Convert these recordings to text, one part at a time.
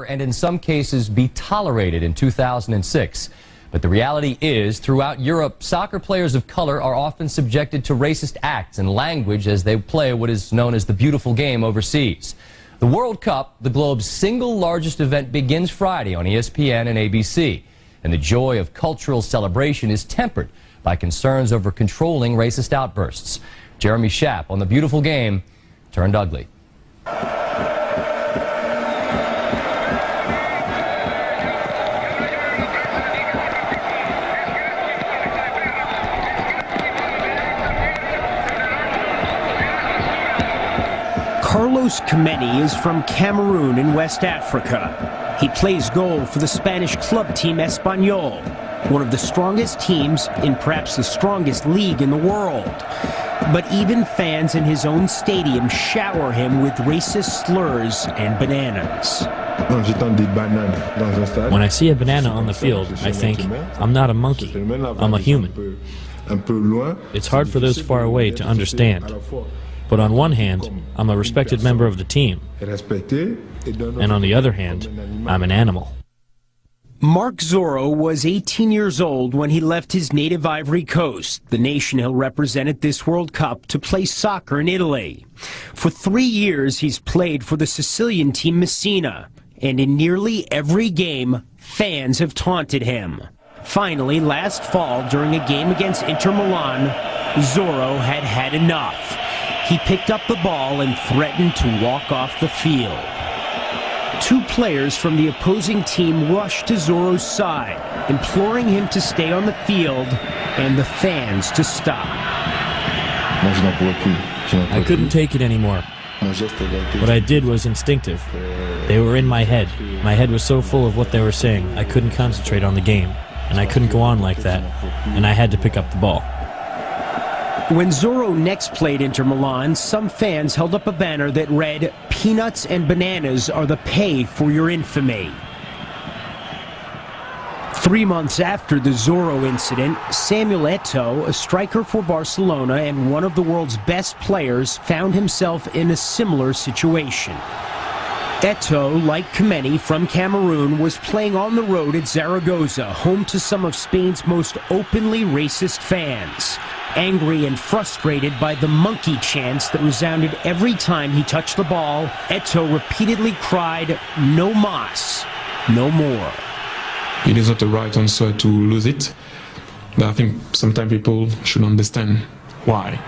and in some cases be tolerated in 2006. But the reality is, throughout Europe, soccer players of color are often subjected to racist acts and language as they play what is known as the beautiful game overseas. The World Cup, the globe's single largest event, begins Friday on ESPN and ABC. And the joy of cultural celebration is tempered by concerns over controlling racist outbursts. Jeremy Schaap on the beautiful game turned ugly. Carlos Kameni is from Cameroon in West Africa. He plays goal for the Spanish club team Espanyol, one of the strongest teams in perhaps the strongest league in the world. But even fans in his own stadium shower him with racist slurs and bananas. When I see a banana on the field, I think, I'm not a monkey, I'm a human. It's hard for those far away to understand. But on one hand, I'm a respected member of the team, and on the other hand, I'm an animal. Mark Zorro was 18 years old when he left his native Ivory Coast, the nation he'll represent at this World Cup, to play soccer in Italy. For 3 years, he's played for the Sicilian team Messina, and in nearly every game, fans have taunted him. Finally, last fall, during a game against Inter Milan, Zorro had had enough. He picked up the ball and threatened to walk off the field. 2 players from the opposing team rushed to Zorro's side, imploring him to stay on the field and the fans to stop. I couldn't take it anymore. What I did was instinctive. They were in my head. My head was so full of what they were saying, I couldn't concentrate on the game. And I couldn't go on like that. And I had to pick up the ball. When Zorro next played Inter Milan, some fans held up a banner that read, "Peanuts and bananas are the pay for your infamy." 3 months after the Zorro incident, Samuel Eto'o, a striker for Barcelona and one of the world's best players, found himself in a similar situation. Eto'o, like Kameni from Cameroon, was playing on the road at Zaragoza, home to some of Spain's most openly racist fans. Angry and frustrated by the monkey chants that resounded every time he touched the ball, Eto'o repeatedly cried, "No mas, no more." It is not the right answer to lose it, but I think sometimes people should understand why.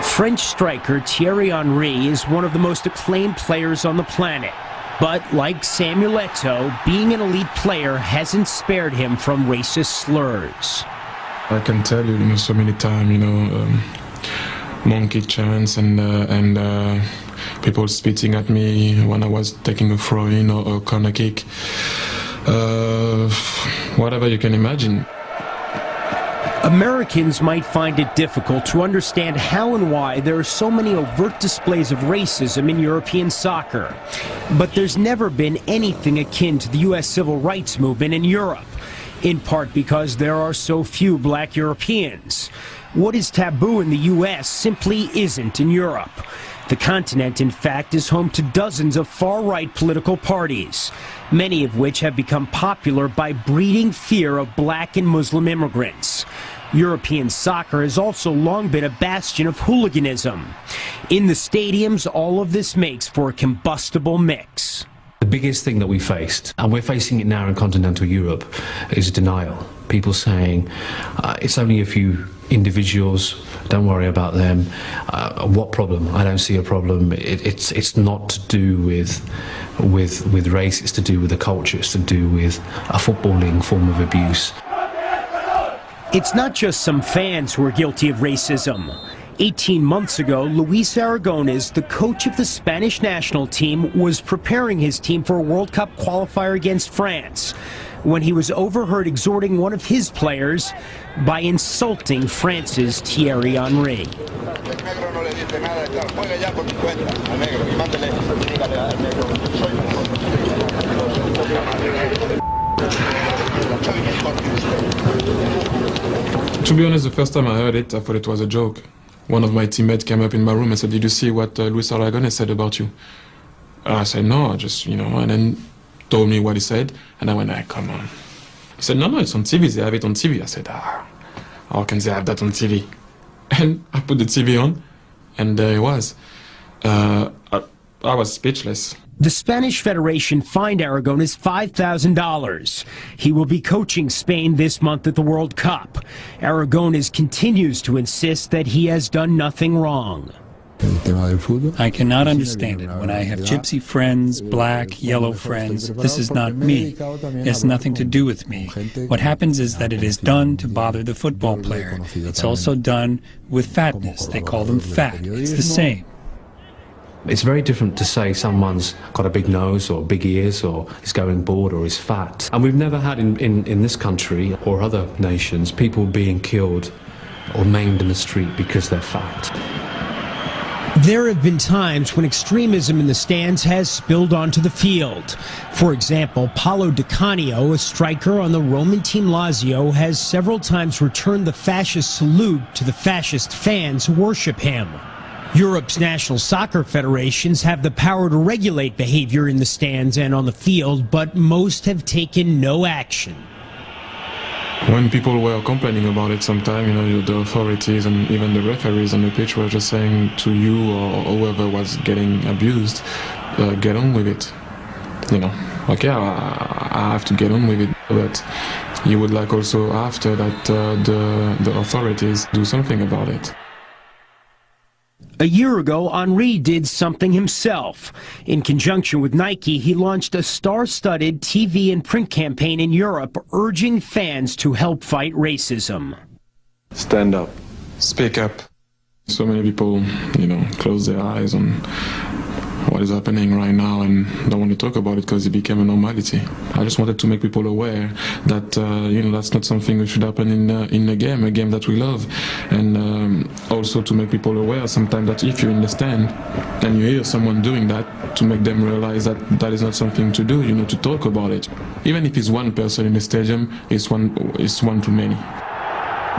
French striker Thierry Henry is one of the most acclaimed players on the planet. But like Samuel Eto'o, being an elite player hasn't spared him from racist slurs. I can tell you, so many times, monkey chants and people spitting at me when I was taking a throw-in or a corner kick. Whatever you can imagine. Americans might find it difficult to understand how and why there are so many overt displays of racism in European soccer. But there's never been anything akin to the U.S. civil rights movement in Europe, in part because there are so few black Europeans. What is taboo in the U.S. simply isn't in Europe. The continent, in fact, is home to dozens of far-right political parties, many of which have become popular by breeding fear of black and Muslim immigrants. European soccer has also long been a bastion of hooliganism. In the stadiums, all of this makes for a combustible mix. The biggest thing that we faced, and we're facing it now in continental Europe, is denial. People saying, it's only a few individuals, don't worry about them. What problem? I don't see a problem. It's not to do with race, it's to do with the culture, it's to do with a footballing form of abuse. It's not just some fans who are guilty of racism. 18 months ago, Luis Aragonés, the coach of the Spanish national team, was preparing his team for a World Cup qualifier against France when he was overheard exhorting one of his players by insulting France's Thierry Henry. To be honest, the first time I heard it, I thought it was a joke. One of my teammates came up in my room and said, "Did you see what Luis Aragonés said about you?" And I said, "No, just, and then told me what he said, and I went, come on. He said, no, it's on TV, they have it on TV. I said, how can they have that on TV? And I put the TV on, and there it was. I was speechless. The Spanish Federation fined Aragones $5,000. He will be coaching Spain this month at the World Cup. Aragones continues to insist that he has done nothing wrong. I cannot understand it. When I have gypsy friends, black, yellow friends, this is not me. It has nothing to do with me. What happens is that it is done to bother the football player. It's also done with fatness. They call them fat. It's the same. It's very different to say someone's got a big nose or big ears or is going bald or is fat. And we've never had in this country or other nations people being killed or maimed in the street because they're fat. There have been times when extremism in the stands has spilled onto the field. For example, Paulo Di Canio, a striker on the Roman team Lazio, has several times returned the fascist salute to the fascist fans who worship him. Europe's national soccer federations have the power to regulate behavior in the stands and on the field, but most have taken no action. When people were complaining about it sometimes, the authorities and even the referees on the pitch were just saying to you or whoever was getting abused, get on with it. Okay, I have to get on with it, but you would like also after that the authorities do something about it. A year ago, Henry did something himself. In conjunction with Nike, he launched a star-studded TV and print campaign in Europe urging fans to help fight racism. Stand up. Speak up. So many people, close their eyes on what is happening right now and don't want to talk about it because it became a normality. I just wanted to make people aware that that's not something that should happen in a game that we love, and also to make people aware sometimes that if you're in the stand and you hear someone doing that, to make them realize that that is not something to do, to talk about it. Even if it's one person in the stadium, it's one too many.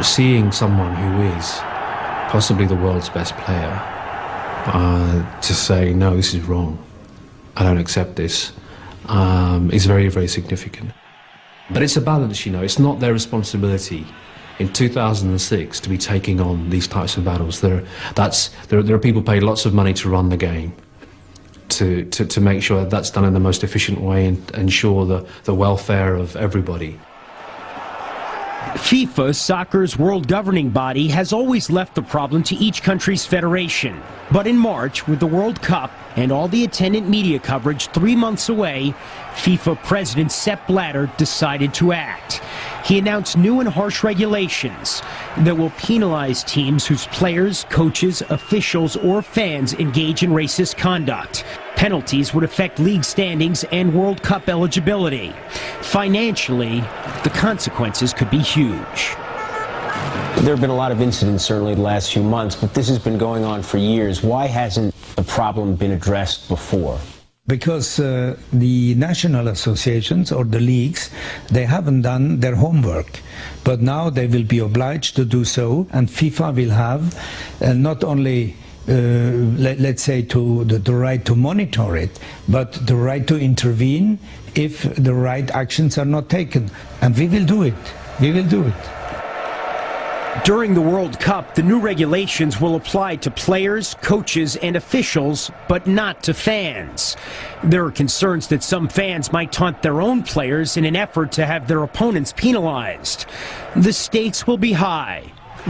Seeing someone who is possibly the world's best player to say, no, this is wrong, I don't accept this, is very, very significant. But it's a balance, it's not their responsibility in 2006 to be taking on these types of battles. There are people paid lots of money to run the game, to make sure that that's done in the most efficient way and ensure the welfare of everybody. FIFA, soccer's world governing body, has always left the problem to each country's federation. But in March, with the World Cup and all the attendant media coverage 3 months away, FIFA President Sepp Blatter decided to act. He announced new and harsh regulations that will penalize teams whose players, coaches, officials, or fans engage in racist conduct. Penalties would affect league standings and World Cup eligibility. Financially, the consequences could be huge. There have been a lot of incidents, certainly the last few months, but this has been going on for years. Why hasn't the problem been addressed before? Because the national associations or the leagues, they haven't done their homework. But now they will be obliged to do so, and FIFA will have not only let's say the right to monitor it, but the right to intervene if the right actions are not taken. And we will do it. We will do it. During the World Cup, the new regulations will apply to players, coaches, and officials, but not to fans. There are concerns that some fans might taunt their own players in an effort to have their opponents penalized. The stakes will be high.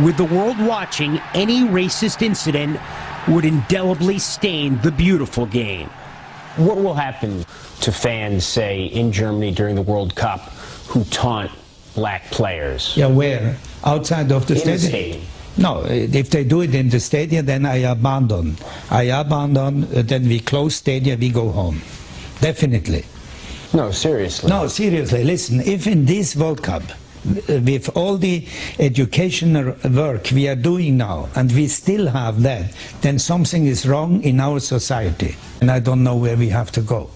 With the world watching, any racist incident would indelibly stain the beautiful game. What will happen to fans, say, in Germany during the World Cup who taunt black players? Yeah, where? Outside of the stadium? No, if they do it in the stadium, then I abandon. Then we close stadium, we go home. Definitely. No, seriously. No, seriously. Listen, if in this World Cup, with all the educational work we are doing now, and we still have that, then something is wrong in our society. And I don't know where we have to go.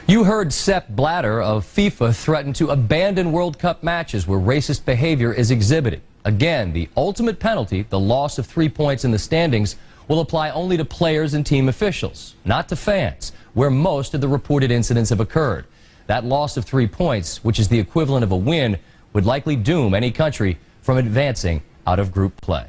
You heard Sepp Blatter of FIFA threaten to abandon World Cup matches where racist behavior is exhibited. Again, the ultimate penalty, the loss of 3 points in the standings, will will apply only to players and team officials, not to fans, where most of the reported incidents have occurred. That loss of 3 points, which is the equivalent of a win, would likely doom any country from advancing out of group play.